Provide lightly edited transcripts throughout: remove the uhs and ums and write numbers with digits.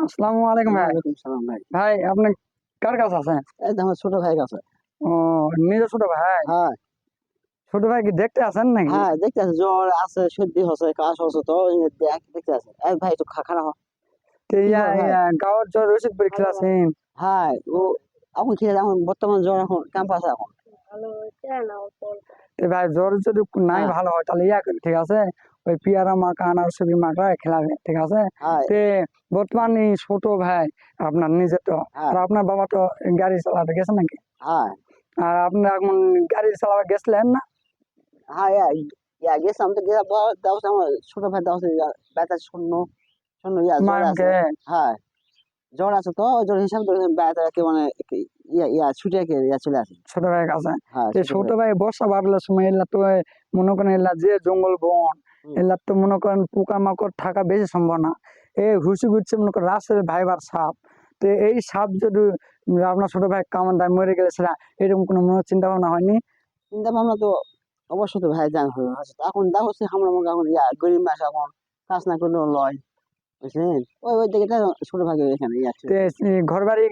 আসসালামু আলাইকুম ভাই। ওয়ালাইকুম সালাম ভাই। ভাই আপনি কার কাছে আছেন? এই তো আমার ছোট ভাই কাছে। ও, নিজের ছোট ভাই? হ্যাঁ, ছোট ভাই কি দেখতে আছেন নাকি? হ্যাঁ দেখতে আছে, জ্বর আছে, সর্দি হচ্ছে, কাশ হচ্ছে, তো দেখতে আছে। এই ভাই একটু খারাপ তো কি খবর ভাই? গাঁৱত জ্বর ওষুধ পরীক্ষা আছেন? হ্যাঁ, ও এখন কি এখন বর্তমান জ্বর এখন ক্যাম্পাসে এখন। তো ভাই জ্বর যদি নাই হ্যাঁ, ভালো হয় তাহলে করি, ঠিক আছে? ওই পিয়ারা মাখা আনারসি মাখা খেলাবে, ঠিক আছে? হ্যাঁ, তে বর্তমান এই ছোট ভাই আপনার নিজের তো, হ্যাঁ, আর আপনার বাবা তো গাড়ি চালাতে গেছে নাকি? হ্যাঁ, আর আপনি এখন গাড়ি চালাতে গেছিলেন না? হ্যাঁ, গেছিলাম তো, গিয়ে দেওয়া আমার ছোট ভাই দেওয়া ব্যথা শূন্য শূন্য জ্বর আছে। মায়ামকে হ্যাঁ, জ্বর আছে, তো ওই জ্বর হিসাবে ব্যথাকে মানে ছুটে চলে আসে। ছোট ভাইয়ের কাছে। হ্যাঁ, তো ছোট ছোট ভাই। ভাই বর্ষা বাড়লে সময় এলা তো মনে করেন এলা যে জঙ্গল বন হুম, এলা তো মনে করেন পোকামাকড় থাকা বেশি সম্ভাবনা। ঘুষি ঘুরছে মনে করেন রাস্তায় ভাইবার সাপ। তো এই সাপ যদি আপনার ছোট ভাই কামড় দেয় মরে গেলে সেটা এরকম কোনো মনে চিন্তা ভাবনা হয়নি? চিন্তা ভাবনা তো অবশ্যই তো ভাই জান হয়ে আছে। এখন দেখো সে আমরা মনে এখন গরিব মাস এখন কাজ না করলেও লয়, বুঝলেন? ওই দিকে ছোট ভাগে এখানে আছে। তো ঘর বাড়ি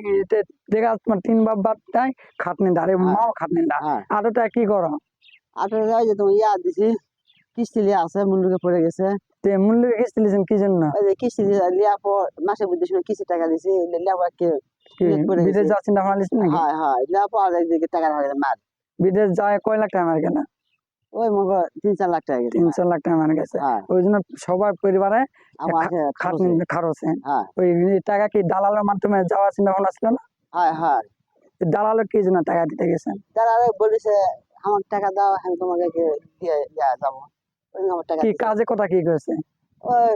দেখা তোমার তিন বাপটাই খাটনি দাঁড়ে হ্যাঁ, মাও খাটনি দা হ্যাঁ, আরোটা কি করো? আপনার যাই যে তুমি দিছি, কিস্তি লিয়ে আছে, মুন্ডুকে পড়ে গেছে। তে মূল্য কিস্তি লিছেন কি জন্য? ওই যে কিস্তি লিয়া পর মাসে বুদ্ধি শুনে কিস্তি টাকা দিছি, লেবার কে কি পড়ে বিদেশ গেছে। যাওয়ার চিন্তা ভাবনা লিছেন নাকি? হ্যাঁ, হ্যাঁ, লিয়া পর আর একদিকে টাকা ঢাকা মার। বিদেশ যায় কয় লাখ টাকা মার গেল? ওই মনে করো 3-4 লাখ টাকা গেছে মার। 3-4 লাখ টাকা মারা গেছে। হ্যাঁ, ওই জন্য সবার পরিবারে আমার আছে খাটনি খরচে। খরচে। হ্যাঁ, ওই টাকা কি দালালের মাধ্যমে যাওয়ার চিন্তা ভাবনা ছিল না? হ্যাঁ, হ্যাঁ, দালালের কি জন্য টাকা দিতে গেছেন? তারা বলেছে আমার টাকা দাও, আমি তোমাকে দিয়ে যাবো। ওই জন্য আমার টাকা কি দিছে। কাজে কথা কি করেছে? ওই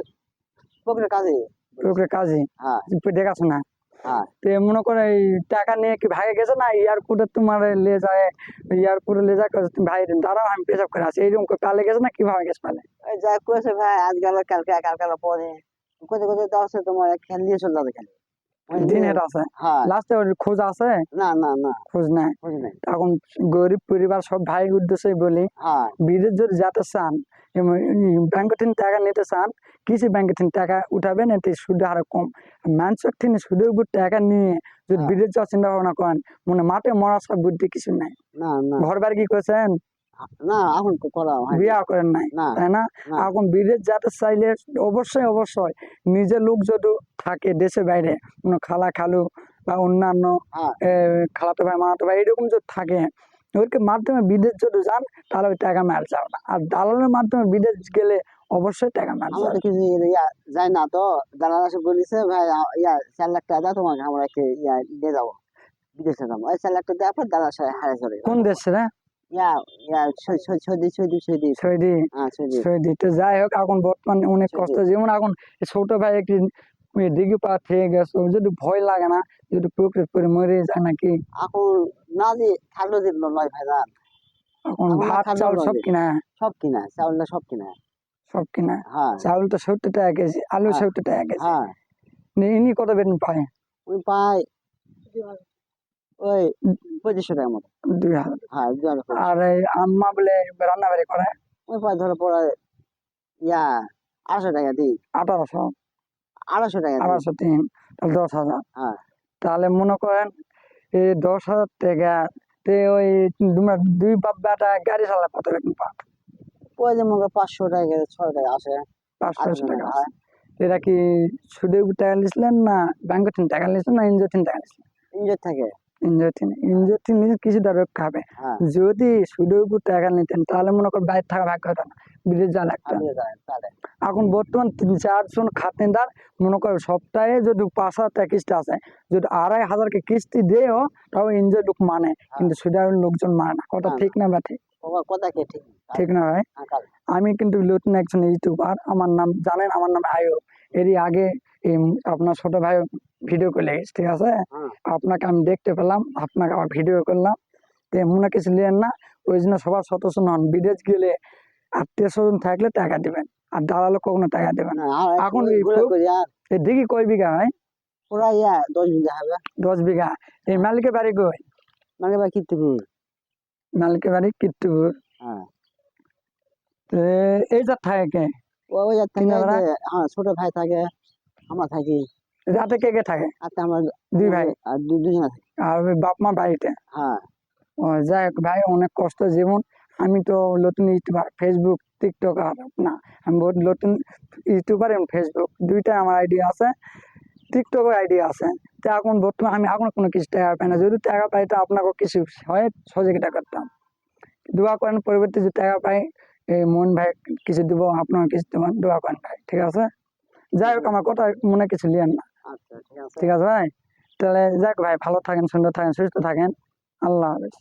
পুকুরের কাজে বলেছে। ওকে কাজে হ্যাঁ, দেখাশোনা। হ্যাঁ, তো মনে করে এই টাকা নিয়ে কি ভাগে গেছে না এয়ারপোর্টে তোমার লে যায়? এয়ারপোর্টে লে যায় কইছে, তুমি ভাই দাঁড়াও আমি পেশাব করে আসি এরকম করে পালে গেছে না কিভাবে গেছে পালে? ওই যা করেছে ভাই, আজ গেল কালকে, কালকে পরে কোথায় কোথায় দেওয়া আছে, তোমার খেয়াল দিয়ে চলে যাবে খেলে। ওই দিন নিয়ে। হেট আছে, হ্যাঁ, লাস্টে ওর খোঁজ আছে? না, না, না, খোঁজ নাই। খোঁজ নেই। এখন গরিব পরিবার সব ভাই উদ্দেশ্যে বলি, হ্যাঁ, বিদেশ যদি যেতে চান ব্যাংক থেকে টাকা নিতে চান, কৃষি ব্যাংক থেকে টাকা উঠাবেন, এতে সুদ হার কম। মানুষের থেকে সুদের উপর টাকা নিয়ে যদি হ্যাঁ, বিদেশ যাওয়ার চিন্তা ভাবনা করেন, মানে মাঠে মরা সব বুদ্ধি কিছু নাই। না, না, ঘর বাড়ি কি করেছেন? না, এখন করা হয়নি। বিয়া করেন নাই, না, তাই না? না। এখন বিদেশ যেতে চাইলে অবশ্যই অবশ্যই নিজের লোক যদি থাকে দেশে বাইরে, কোনো খালা খালু বা অন্যান্য হ্যাঁ, খালাতো ভাই মামাতো ভাই এরকম যদি থাকে, ওইকে মাধ্যমে বিদেশ যদি যান তাহলে ওই টাকা মার যাবে না। আর দালালের মাধ্যমে বিদেশ গেলে অবশ্যই টাকা মার আমার তো যাবে। কিছু যায় না তো। দালাল এসে বলেছে ভাই 4 লাখ টাকা দাও, তোমাকে আমরা দিয়ে যাবো, বিদেশে যাবো। ওই 4 লাখ টাকা দেওয়ার পর দালাল সাহেব হারিয়ে চলে গেল। কোন দেশে রে? ইয়া ইয়া সৌদি, সৌদি, সৌদি। সৌদি? হ্যাঁ, সৌদি, সৌদি তো যাই হোক, এখন বর্তমানে অনেক সৌদি। কষ্ট। যেমন এখন এই ছোট ভাই একটি দিঘি পা থেকে গেছে, ওর যদি ভয় লাগে না যদি প্রকৃত করে মরে যায় নাকি? এখন না যে খালো দিন নয় ভাই না। এখন এখন না ভাত খালো চাউল সব নয়, কিনা? সব কিনা, চাউলটা সব কিনা। সব কিনা। হ্যাঁ, চাউল তো 70 টাকা কেজি, আলু হ্যাঁ, 70 টাকা কেজি। হ্যাঁ। ইনি কত বেতন পায়? ওই পাই ওই 2500 টাকার মতো। 2,000। হ্যাঁ, 2500। আর এই আম্মা বলে রান্না বাড়ি করে? ওই পাই ধরো পরে ইয়া 800 টাকা দিই। 1800। 250 টাকা দিই। 1803, তাহলে 10,000। হ্যাঁ, তাহলে মনে করেন এই 10,000 টাকা তে ওই তোমরা দুই বাপ বেটা গাড়ি চালায় কত বেতন পান? ওই যে মনে করো 500 টাকা 600 টাকা আসে। 500-600 টাকা 800 টাকা। আছে। হ্যাঁ, এরা কি সুদের উপর টাকা নিয়েছিলেন না ব্যাংকের থেকে টাকা নিয়েছিলেন না এনজিও থেকে টাকা নিয়েছিলেন? ইঞ্জের থাকে। এনজিও থেকে নিয়ে কিছুটা রক্ষা হবে। হ্যাঁ, যদি সুদের উপর টাকা নিতেন তাহলে মনে করেন বাইরে থাকা ভাগ হতো না, বিদেশ যাওয়া লাগতো। আমি তাহলে। এখন বর্তমান 3-4 জন খাতিনদার মনে করো সপ্তাহে যদি 5,000 টাকা কিস্তি আছে, যদি 2,500 কিস্তি দেও তাও এনজিও লোক মানে, হ্যাঁ, কিন্তু সুদের লোকজন মানে না। কথা না, ঠিক না, না বা ঠিক? তোমার কথা কে ঠিক না। ঠিক না ভাই? হ্যাঁ, কাল। আমি কিন্তু নতুন একজন ইউটিউবার, আমার নাম জানেন, আমার নাম আয়ুব। এরই আগে এই আপনার ছোট ভাই ভিডিও করে লেগেছে, ঠিক আছে? হ্যাঁ, আপনাকে আমি দেখতে পেলাম, আপনাকে আবার ভিডিও করলাম। তো মনে কিছু নিলেন না, ওই জন্য সবার সদস্য নন। বিদেশ গেলে আত্মীয় স্বজন থাকলে টাকা দিবেন, আর দালালও কখনো টাকা দেবেন না, না। আর এখন ঘুরে করি আর এই দিঘি কয় বিঘা ভাই? পুরা 10 বিঘা হবে। 10 বিঘা। এই হ্যাঁ, মালিকের বাড়ি কই? মানে ভাই কীর্তিপুর। মালিকের বাড়ি কীর্তিপুর। হ্যাঁ, তো এই যা থাকে ওই যার তিন থেকে এই হাজার। যে আমার ছোট ভাই থাকে, আমরা থাকি। রাতে কে কে থাকে? আর তো আমরা দুই ভাই আর দুজন আছে। আর ওই বাপ মা বাড়িতে। হ্যাঁ ও যাই হোক ভাই, অনেক কষ্ট জীবন। আমি তো নতুন ইউটিউবার, ফেসবুক টিকটক আর না, আমি বহুত নতুন ইউটিউবার এবং ফেসবুক দুইটাই আমার আইডিয়া আছে, টিকটকের আইডিয়া আছে। তো এখন বর্তমানে আমি এখন কোনো কিছু টাকা পাই না, যদি টাকা পাই তো আপনাকে কিছু হয় সহযোগিতা করতাম। দোয়া করেন পরবর্তী যে টাকা পাই, এই মন ভাই কিছু দিব, আপনাকে কিছু দেবেন, দোয়া করেন ভাই, ঠিক আছে? যাই হোক, আমার কথা মনে কিছু লিয়েন না, আচ্ছা ঠিক আছে। ঠিক আছে ভাই? তাহলে যাক ভাই, ভালো থাকেন, সুন্দর থাকেন, সুস্থ থাকেন। আল্লাহ হাফেজ।